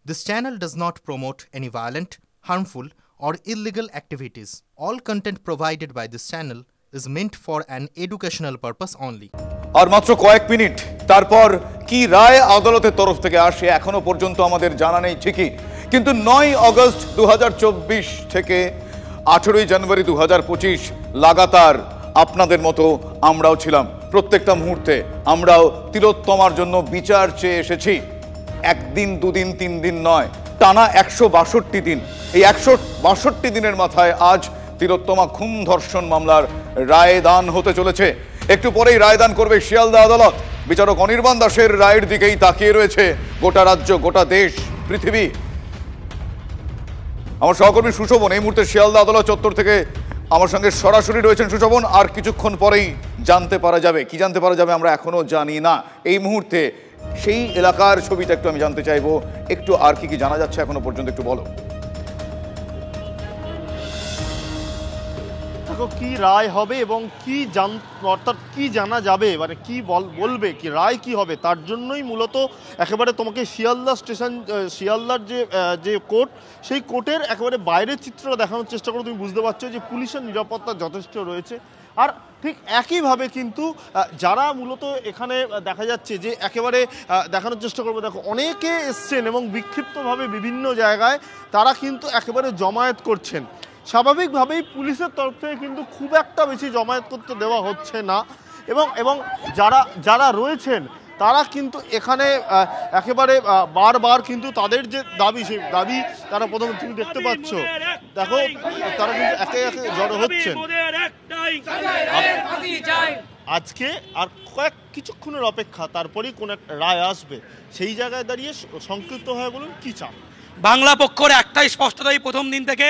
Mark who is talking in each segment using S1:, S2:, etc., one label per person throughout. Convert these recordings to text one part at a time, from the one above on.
S1: This channel does not promote any violent, harmful, or illegal activities. All content provided by this channel is meant for an educational purpose only.
S2: আর মাত্র কয়েক minute তারপর কি রায় আদালতের তরফ থেকে আসে এখনো পর্যন্ত আমাদের জানা নেই ঠিকই, কিন্তু 9 আগস্ট 2024 থেকে 18 জানুয়ারি 2025 লাগাতার আপনাদের মতো আমরাও ছিলাম। প্রত্যেকটা মুহূর্তে আমরাও তিলোত্তমার জন্য বিচার চেয়ে এসেছি। একদিন দুদিন তিন দিন নয়, টানা 162 দিন। এই 162 দিনের মাথায় আজ তিলোত্তমা খুন ধর্ষণ মামলার রায়দান হতে চলেছে। একটু পরেই রায়দান করবে শিয়ালদা আদালত। বিচারক অনির্বাণ দাসের রায়ের দিকেই তাকিয়ে রয়েছে গোটা রাজ্য, গোটা দেশ, পৃথিবী। আমার সহকর্মী সুশোভন এই মুহূর্তে শিয়ালদা আদালত চত্বর থেকে আমার সঙ্গে সরাসরি রয়েছেন। সুশোভন, আর কিছুক্ষণ পরেই জানতে পারা যাবে, কি জানতে পারা যাবে আমরা এখনো জানি না। এই মুহূর্তে সেই এলাকার ছবিটা একটু আমি জানতে চাইবো, একটু আর কি কি জানা যাচ্ছে এখনো পর্যন্ত একটু বলো।
S3: কি রায় হবে এবং কি অর্থাৎ কি জানা যাবে, মানে কি বলবে, কি রায় কি হবে, তার জন্যই মূলত একেবারে তোমাকে শিয়ালদা স্টেশন, শিয়ালদার যে কোর্ট, সেই কোর্টের একেবারে বাইরের চিত্রটা দেখানোর চেষ্টা করে। তুমি বুঝতে পারছো যে পুলিশের নিরাপত্তা যথেষ্ট রয়েছে। আর ঠিক একইভাবে কিন্তু যারা মূলত এখানে দেখা যাচ্ছে যে একেবারে দেখানোর চেষ্টা করবো, দেখো অনেকে এসছেন এবং বিক্ষিপ্তভাবে বিভিন্ন জায়গায় তারা কিন্তু একেবারে জমায়েত করছেন। স্বাভাবিকভাবেই পুলিশের তরফ থেকে কিন্তু খুব একটা বেশি জমায়েত করতে দেওয়া হচ্ছে না, এবং যারা রয়েছেন তারা কিন্তু এখানে একেবারে বারবার কিন্তু তাদের যে দাবি, সেই দাবি তারা প্রথমে তুমি দেখতে পাচ্ছ, দেখো তারা কিন্তু একে একে জড়ো হচ্ছেন। আজকে আর কিছুক্ষণের অপেক্ষা, তারপরেই কোন একটা রায় আসবে। সেই জায়গায় দাঁড়িয়ে সংক্ষিপ্ত হয়ে বলুন কি চান।
S4: বাংলা পক্ষের একটাই স্পষ্টতাই প্রথম দিন থেকে,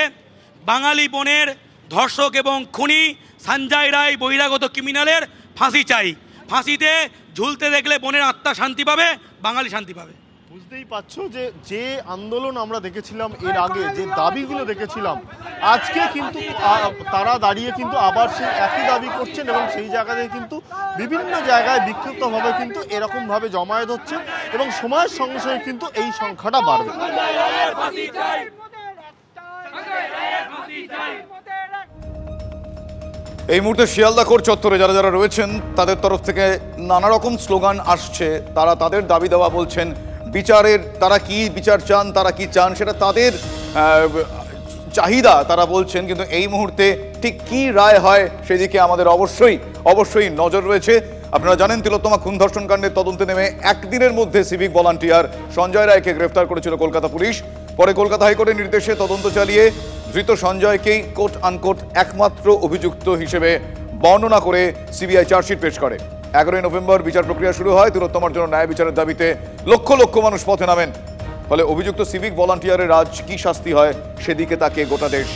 S4: বাঙালি বোনের ধর্ষক এবং খুনি সঞ্জয় রায় বহিরাগত ক্রিমিনালের ফাঁসি চাই। ফাঁসিতে ঝুলতে দেখলে বোনের আত্মা শান্তি পাবে, বাঙালি শান্তি পাবে।
S3: বুঝতেই পারছো যে আন্দোলন আমরা দেখেছিলাম এর আগে, যে দাবিগুলো দেখেছিলাম, আজকে কিন্তু তারা দাঁড়িয়ে কিন্তু আবার সেই একই দাবি করছেন এবং সেই জায়গাতে কিন্তু বিভিন্ন জায়গায় বিক্ষিপ্তভাবে কিন্তু এরকমভাবে জমায়েত হচ্ছে এবং সময়ের সঙ্গে সঙ্গে কিন্তু এই সংখ্যাটা বাড়বে।
S2: এই মুহূর্তে শিয়ালদা কোর্ট চত্বরে যারা যারা রয়েছেন তাদের তরফ থেকে নানা রকম স্লোগান আসছে। তারা তাদের দাবি দেওয়া বলছেন, বিচারের তারা কি বিচার চান, তারা কি চান সেটা তাদের চাহিদা তারা বলছেন। কিন্তু এই মুহূর্তে ঠিক কি রায় হয় সেদিকে আমাদের অবশ্যই নজর রয়েছে। আপনারা জানেন তিলোত্তমা খুন ধর্ষণ কাণ্ডের তদন্তে নেমে একদিনের মধ্যে সিভিক ভলান্টিয়ার সঞ্জয় রায়কে গ্রেফতার করেছিল কলকাতা পুলিশ। পরে কলকাতা হাইকোর্টের নির্দেশে তদন্ত চালিয়ে ধৃত সঞ্জয়কেই কোট আনকোট একমাত্র অভিযুক্ত হিসেবে বর্ণনা করে সিবিআই চার্জশিট পেশ করে। 11 নভেম্বর বিচার প্রক্রিয়া শুরু হয়। তিলোত্তমার জন্য ন্যায় বিচারের দাবিতে লক্ষ লক্ষ মানুষ পথে নামেন। ফলে অভিযুক্ত সিভিক ভলান্টিয়ারের আজ কি শাস্তি হয় সেদিকে তাকে গোটা দেশ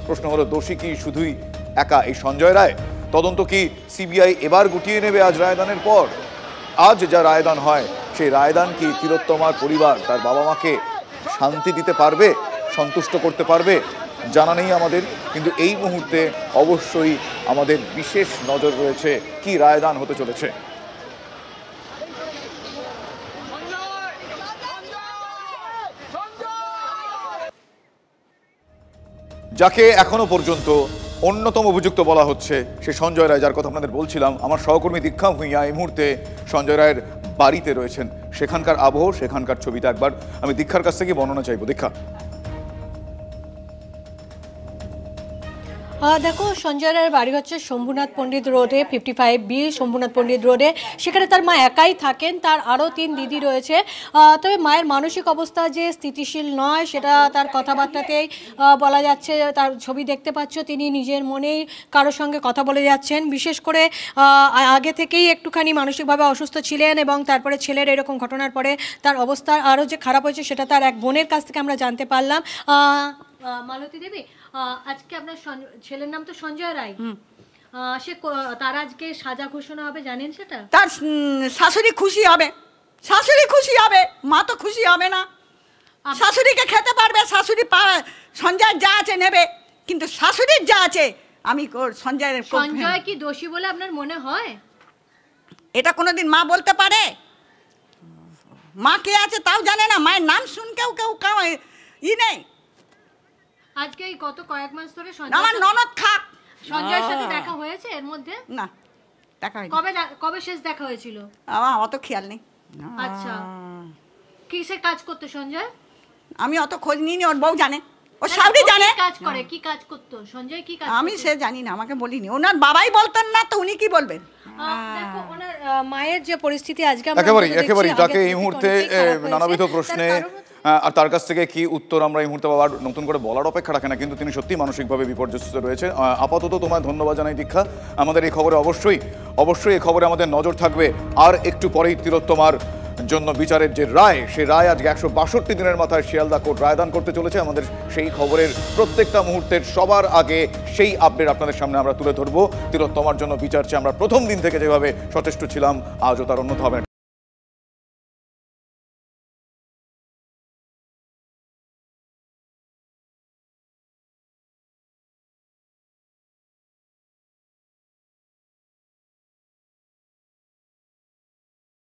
S2: প্রশ্ন হলো, দোষী কি শুধুই একা এই সঞ্জয় রায়? তদন্ত কি সিবিআই এবার গুটিয়ে নেবে আজ রায়দানের পর? আজ যা রায়দান হয় সেই রায়দান কি তিলোত্তমার পরিবার, তার বাবা মাকে শান্তি দিতে পারবে, সন্তুষ্ট করতে পারবে? জানা নেই আমাদের, কিন্তু এই মুহূর্তে অবশ্যই আমাদের বিশেষ নজর রয়েছে কি রায়দান হতে চলেছে। যাকে এখনো পর্যন্ত অন্যতম অভিযুক্ত বলা হচ্ছে সে সঞ্জয় রায়, যার কথা আপনাদের বলছিলাম। আমার সহকর্মী দীক্ষা ভূঁইয়া এই মুহূর্তে সঞ্জয় রায়ের বাড়িতে রয়েছেন। সেখানকার আবহ, সেখানকার ছবিটা একবার আমি দীক্ষার কাছ থেকে বর্ণনা চাইবো। দীক্ষা,
S5: দেখো সঞ্জয় রায়ের বাড়ি হচ্ছে শম্ভুনাথ পণ্ডিত রোডে, 55B শম্ভুনাথ পণ্ডিত রোডে। সেখানে তার মা একাই থাকেন, তার আরও 3 দিদি রয়েছে। তবে মায়ের মানসিক অবস্থা যে স্থিতিশীল নয় সেটা তার কথাবার্তাতেই বলা যাচ্ছে। তার ছবি দেখতে পাচ্ছ, তিনি নিজের মনেই কারোর সঙ্গে কথা বলে যাচ্ছেন। বিশেষ করে আগে থেকেই একটুখানি মানসিকভাবে অসুস্থ ছিলেন এবং তারপরে ছেলের এরকম ঘটনার পরে তার অবস্থা আরও যে খারাপ হয়েছে সেটা তার এক বোনের কাছ থেকে আমরা জানতে পারলাম। মালতী দেবী, আজকে আপনার ছেলের নাম তো সঞ্জয় রায়, সে তার আজকে সাজা ঘোষণা হবে, জানেন সেটা?
S6: তার শাশুড়ি খুশি হবে, মা তো খুশি হবে না। শাশুড়িকে খেতে পারবে, শাশুড়ি সঞ্জয় যা আছে নেবে, কিন্তু শাশুড়ির যা আছে আমি
S5: সঞ্জয় কি দোষী বলে আপনার মনে হয়?
S6: এটা কোনোদিন মা বলতে পারে? মা কে আছে তাও জানে না, মায়ের নাম শুনকেও কেউ ই নেই।
S5: আজকে এই গত কয়েক মাস ধরে
S6: আমার ননদ খাক।
S5: সঞ্জয়ের সাথে দেখা হয়েছে এর মধ্যে?
S6: না, দেখা হয়নি।
S5: কবে শেষ দেখা হয়েছিল?
S6: আমার অত খেয়াল নেই।
S5: আচ্ছা, কিসের কাজ করতো সঞ্জয়?
S6: আমি অত খোঁজ নিইনি, ওর বউ জানে, ও সাউরি জানে।
S5: কাজ করে, কি কাজ করতো সঞ্জয়? কি কাজ?
S6: আমি সে জানি না, আমাকে বলিনি। ওনার বাবাই বলতেন না, তো উনি কি বলবেন?
S5: দেখো ওনার মায়ের যে পরিস্থিতি আজকে আমরা
S2: একেবারেই তাকে এই মুহূর্তে নানাবিধ প্রশ্নে আর তার কাছ থেকে কি উত্তর আমরা এই মুহূর্তে আবার নতুন করে বলার অপেক্ষা রাখে না, কিন্তু তিনি সত্যি মানসিকভাবে বিপর্যস্ত রয়েছে। আপাতত তোমায় ধন্যবাদ জানাই দীক্ষা। আমাদের এই খবরে অবশ্যই এই খবরে আমাদের নজর থাকবে। আর একটু পরেই তিলোত্তমার জন্য বিচারের যে রায়, সেই রায় আজকে 162 দিনের মাথায় শিয়ালদা কোর্ট রায়দান করতে চলেছে। আমাদের সেই খবরের প্রত্যেকটা মুহূর্তের সবার আগে সেই আপডেট আপনাদের সামনে আমরা তুলে ধরবো। তিলোত্তমার জন্য বিচার চেয়ে আমরা প্রথম দিন থেকে যেভাবে সচেষ্ট ছিলাম, আজও তার অন্যথা হবে।